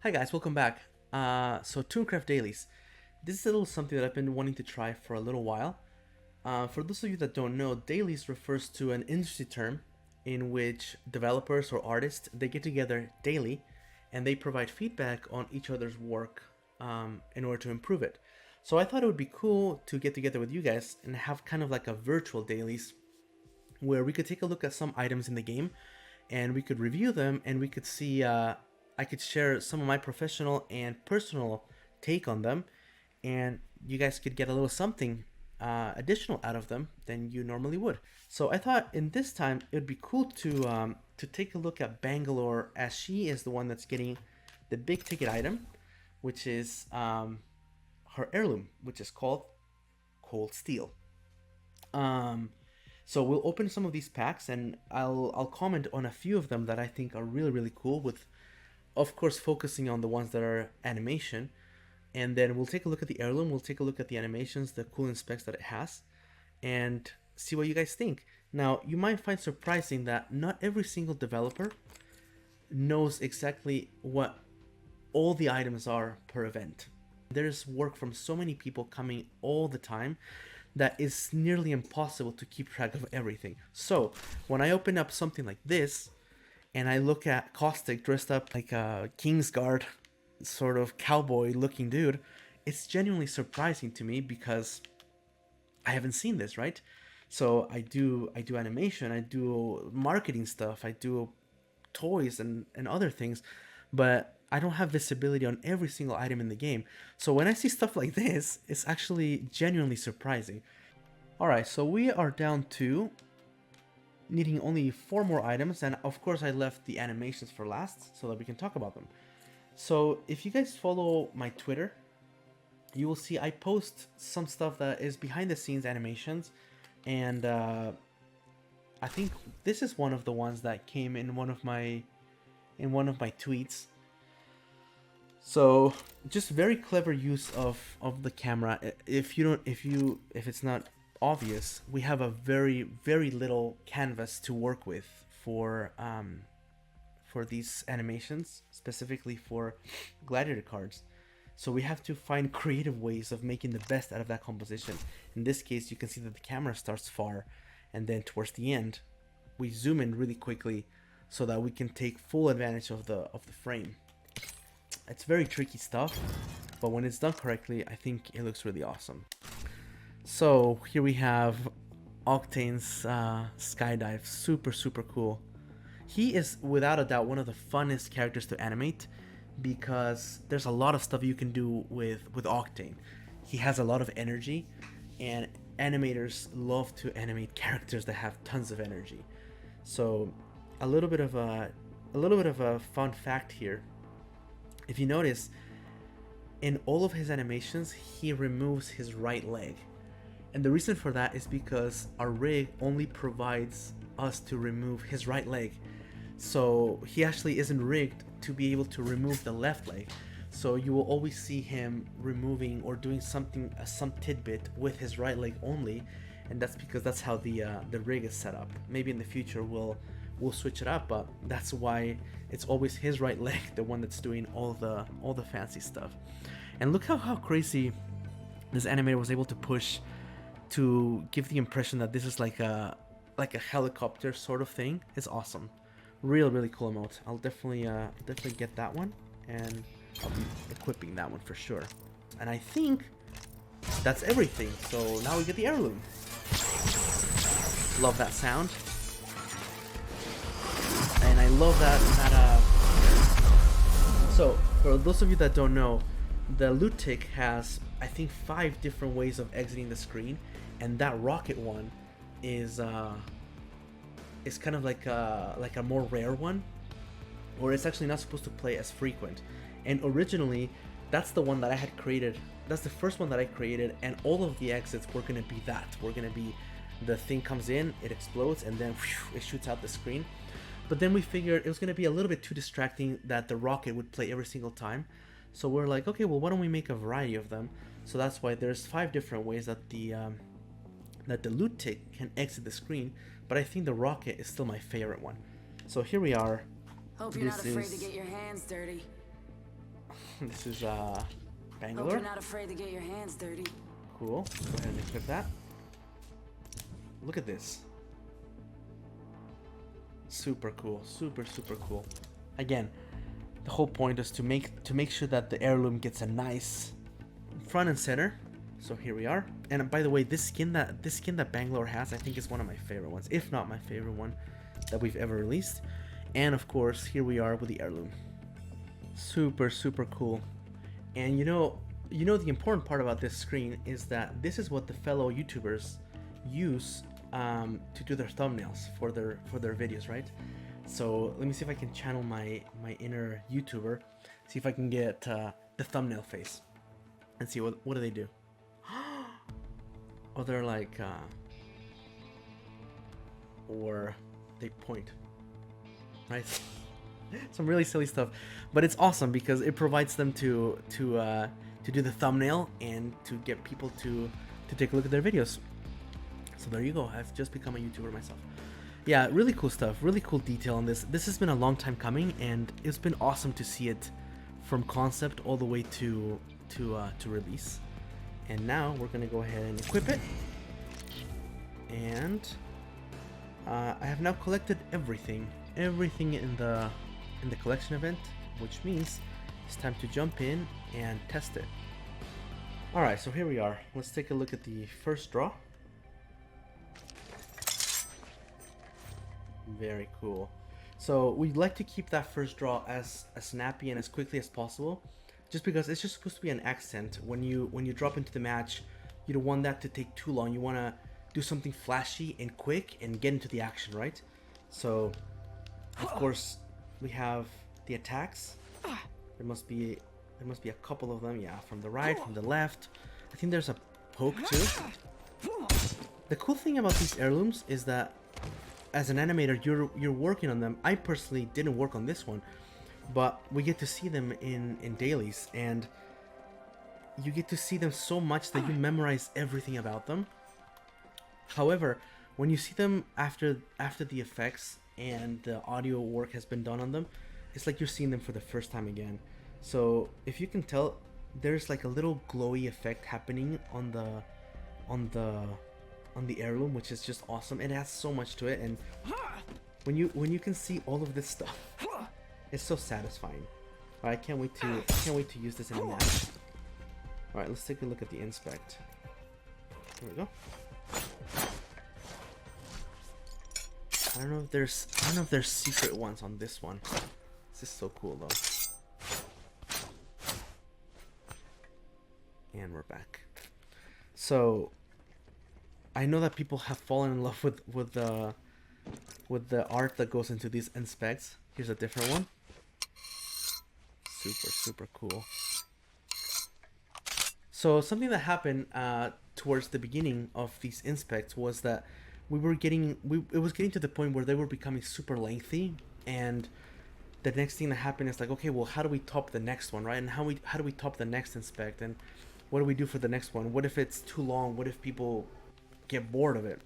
Hi guys, welcome back. So ToonCraft dailies. This is a little something that I've been wanting to try for a little while. For those of you that don't know, dailies refers to an industry term in which developers or artists, they get together daily and they provide feedback on each other's work in order to improve it. So I thought it would be cool to get together with you guys and have kind of like a virtual dailies where we could take a look at some items in the game and we could review them and we could see I could share some of my professional and personal take on them, and you guys could get a little something additional out of them than you normally would. So I thought in this time it would be cool to take a look at Bangalore, as she is the one that's getting the big ticket item, which is her heirloom, which is called Cold Steel. So we'll open some of these packs, and I'll comment on a few of them that I think are really cool, with of course focusing on the ones that are animation, and then we'll take a look at the heirloom, we'll take a look at the animations, the cool specs that it has, and see what you guys think. Now, you might find surprising that not every single developer knows exactly what all the items are per event. There's work from so many people coming all the time that is nearly impossible to keep track of everything. So when I open up something like this, and I look at Caustic dressed up like a Kingsguard sort of cowboy looking dude, it's genuinely surprising to me because I haven't seen this, right? So I do animation, I do marketing stuff, I do toys and other things, but I don't have visibility on every single item in the game. So when I see stuff like this, it's actually genuinely surprising. Alright, so we are down to needing only 4 more items, and of course I left the animations for last so that we can talk about them. So if you guys follow my Twitter, you will see I post some stuff that is behind the scenes animations, and I think this is one of the ones that came in one of my tweets. So just very clever use of the camera. If it's not obvious, we have a very little canvas to work with for these animations, specifically for gladiator cards. So we have to find creative ways of making the best out of that composition. In this case, you can see that the camera starts far, and then towards the end we zoom in really quickly so that we can take full advantage of the frame. It's very tricky stuff, but when it's done correctly, I think it looks really awesome. So here we have Octane's skydive, super cool. He is without a doubt one of the funnest characters to animate because there's a lot of stuff you can do with Octane. He has a lot of energy, and animators love to animate characters that have tons of energy. So a little bit of a fun fact here. If you notice, in all of his animations, he removes his right leg. And the reason for that is because our rig only provides us to remove his right leg. So he actually isn't rigged to be able to remove the left leg. So you will always see him removing or doing something, some tidbit with his right leg only. And that's because that's how the rig is set up. Maybe in the future we'll switch it up, but that's why it's always his right leg, the one that's doing all the fancy stuff. And look how crazy this animator was able to push to give the impression that this is like a helicopter sort of thing. It's awesome. Really cool emote. I'll definitely get that one, and I'll be equipping that one for sure. And I think that's everything. So now we get the heirloom. Love that sound. And I love that so for those of you that don't know, the loot tick has, I think, 5 different ways of exiting the screen, and that rocket one is kind of like a more rare one, or it's actually not supposed to play as frequent. And originally, that's the one that I had created. That's the first one that I created, and all of the exits were gonna be that. We're gonna be, the thing comes in, it explodes, and then whew, it shoots out the screen. But then we figured it was going to be a little bit too distracting that the rocket would play every single time. So we're like, okay, well, why don't we make a variety of them? So that's why there's 5 different ways that the loot tick can exit the screen. But I think the rocket is still my favorite one. So here we are. Hope you're not afraid to get your hands dirty. This is Bangalore. Hope you're not afraid to get your hands dirty. Cool. Go ahead and equip that. Look at this. Super cool. Super cool. Again, the whole point is to make sure that the heirloom gets a nice front and center. So here we are. And by the way, this skin that Bangalore has, I think is one of my favorite ones, if not my favorite one that we've ever released. And of course, here we are with the heirloom. Super cool. And you know the important part about this screen is that this is what the fellow YouTubers use to do their thumbnails for their videos, right? So let me see if I can channel my inner YouTuber, see if I can get the thumbnail face, and see what do they do. Oh, they're like, or they point, right? Some really silly stuff, but it's awesome because it provides them to do the thumbnail and to get people to take a look at their videos. So there you go. I've just become a YouTuber myself. Yeah, really cool stuff. Really cool detail on this. This has been a long time coming, and it's been awesome to see it from concept all the way to release. And now we're gonna go ahead and equip it. And I have now collected everything in the collection event, which means it's time to jump in and test it. All right, so here we are. Let's take a look at the first draw. Very cool. So we'd like to keep that first draw as snappy and as quickly as possible, just because it's just supposed to be an accent. When you drop into the match, you don't want that to take too long. You want to do something flashy and quick and get into the action, right? So of course we have the attacks. There must be a couple of them. Yeah, from the right, from the left. I think there's a poke too. The cool thing about these heirlooms is that as an animator, you're working on them. I personally didn't work on this one, but we get to see them in dailies, and you get to see them so much that you memorize everything about them. However, when you see them after the effects and the audio work has been done on them, it's like you're seeing them for the first time again. So if you can tell, there's like a little glowy effect happening on the heirloom, which is just awesome. It adds so much to it, and when you can see all of this stuff, it's so satisfying. Alright, I can't wait to use this in a match. Alright, let's take a look at the inspect. Here we go. I don't know if there's secret ones on this one. This is so cool though. And we're back. So I know that people have fallen in love with the art that goes into these inspects. Here's a different one. Super cool. So something that happened towards the beginning of these inspects was that it was getting to the point where they were becoming super lengthy, and the next thing that happened is like, okay, well, how do we top the next one, right? And how do we top the next inspect, and what do we do for the next one? What if it's too long? What if people get bored of it?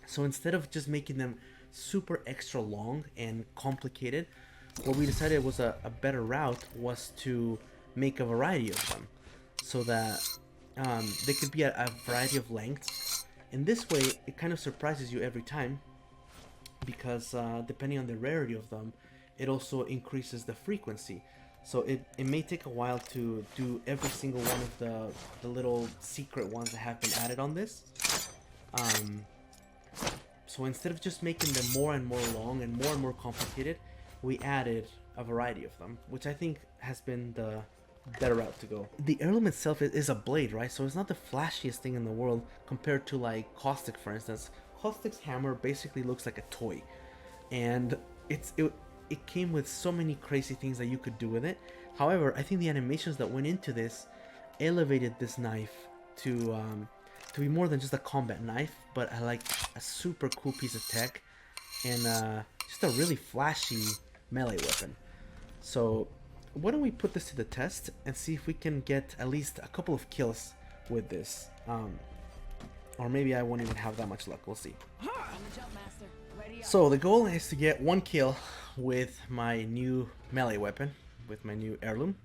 So instead of just making them super extra long and complicated, what we decided was a better route was to make a variety of them, so that they could be a variety of lengths. In this way, it kind of surprises you every time, because depending on the rarity of them, it also increases the frequency. So it may take a while to do every single one of the little secret ones that have been added on this. So instead of just making them more and more long and more complicated, we added a variety of them, which I think has been the better route to go. The heirloom itself is a blade, right? So it's not the flashiest thing in the world compared to like Caustic, for instance. Caustic's hammer basically looks like a toy, and it came with so many crazy things that you could do with it. However, I think the animations that went into this elevated this knife to be more than just a combat knife, but like a super cool piece of tech, and just a really flashy melee weapon. So why don't we put this to the test and see if we can get at least a couple of kills with this. Or maybe I won't even have that much luck. We'll see. So the goal is to get 1 kill with my new melee weapon, with my new Heirloom.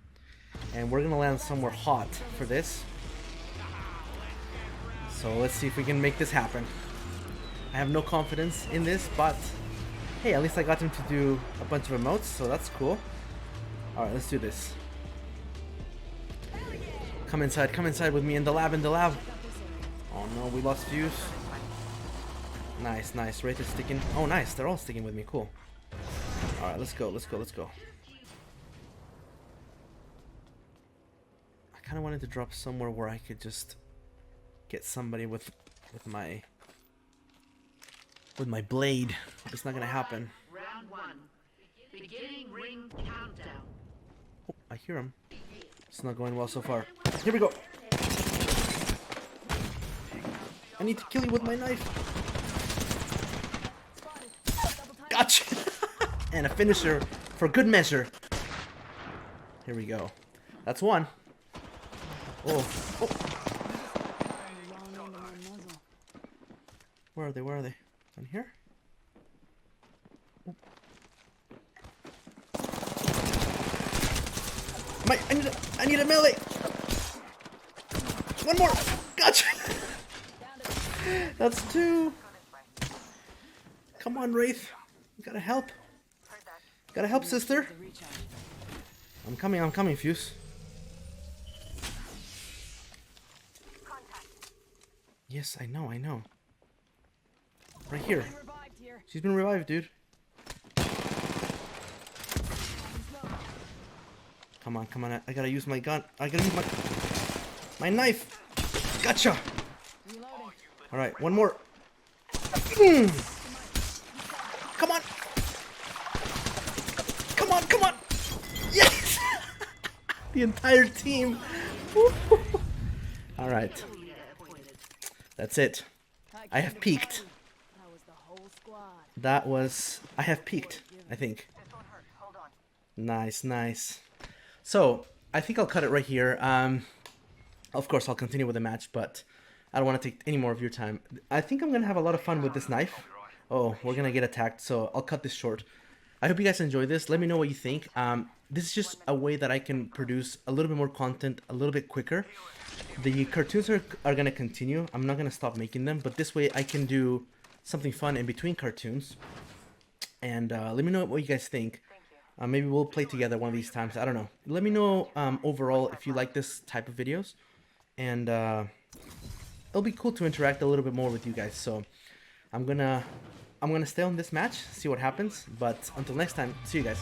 And we're gonna land somewhere hot for this. So let's see if we can make this happen. I have no confidence in this, but hey, at least I got him to do a bunch of emotes, so that's cool. Alright, let's do this. Come inside with me in the lab, Oh no, we lost views. Nice, nice. Wraith is sticking. Oh nice, they're all sticking with me, cool. Alright, let's go. I kinda wanted to drop somewhere where I could just get somebody with my blade. It's not gonna happen. Round 1. Beginning ring countdown. Oh, I hear him. It's not going well so far. Here we go. I need to kill you with my knife. Gotcha. And a finisher for good measure. Here we go. That's 1. Oh. Where are they? Down here? Oh. I need a melee. 1 more. Gotcha. That's 2. Come on, Wraith. You gotta help. Gotta help, sister. I'm coming, Fuse. Yes, I know. Right here. She's been revived, dude. Come on. I gotta use my gun. I gotta use my knife. Gotcha. Alright, 1 more. Come on. Yes! The entire team. Alright. That's it. I have peaked. I have peaked, I think. Nice. So, I think I'll cut it right here. Of course, I'll continue with the match, but I don't want to take any more of your time. I think I'm going to have a lot of fun with this knife. Oh, we're going to get attacked, so I'll cut this short. I hope you guys enjoyed this. Let me know what you think. This is just a way that I can produce a little bit more content a little bit quicker. The cartoons are going to continue. I'm not going to stop making them, but this way I can do something fun in between cartoons. And let me know what you guys think. Maybe we'll play together one of these times. I don't know. Let me know overall if you like this type of videos. And it'll be cool to interact a little bit more with you guys. So I'm gonna stay on this match, see what happens. But until next time, see you guys.